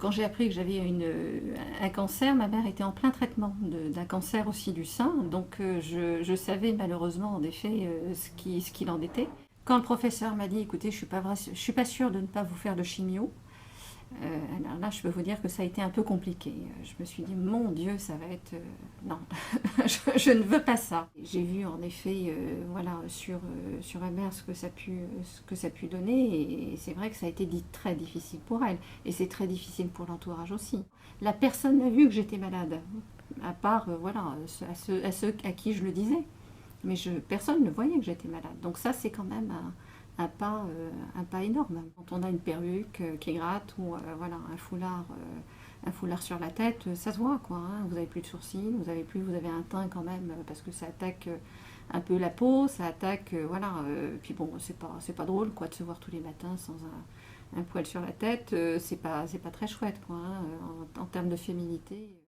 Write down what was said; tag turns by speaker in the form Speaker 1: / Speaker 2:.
Speaker 1: Quand j'ai appris que j'avais un cancer, ma mère était en plein traitement d'un cancer aussi du sein, donc je savais malheureusement en effet ce qu'il en était. Quand le professeur m'a dit, écoutez, je suis pas sûre de ne pas vous faire de chimio, alors là, je peux vous dire que ça a été un peu compliqué. Je me suis dit, mon Dieu, ça va être... non, je ne veux pas ça. J'ai vu en effet voilà, sur ma mère ce que ça a pu donner, et c'est vrai que ça a été dit très difficile pour elle. Et c'est très difficile pour l'entourage aussi. La personne n'a vu que j'étais malade, à part voilà, ceux à qui je le disais. Mais personne ne voyait que j'étais malade. Donc ça, c'est quand même un pas énorme. Quand on a une perruque qui gratte ou voilà, un foulard sur la tête, ça se voit, quoi. Hein. Vous avez plus de sourcils, vous avez un teint quand même, parce que ça attaque un peu la peau, ça attaque, voilà. Puis bon, c'est pas drôle, quoi, de se voir tous les matins sans un poil sur la tête. C'est pas très chouette, quoi, hein, en termes de féminité.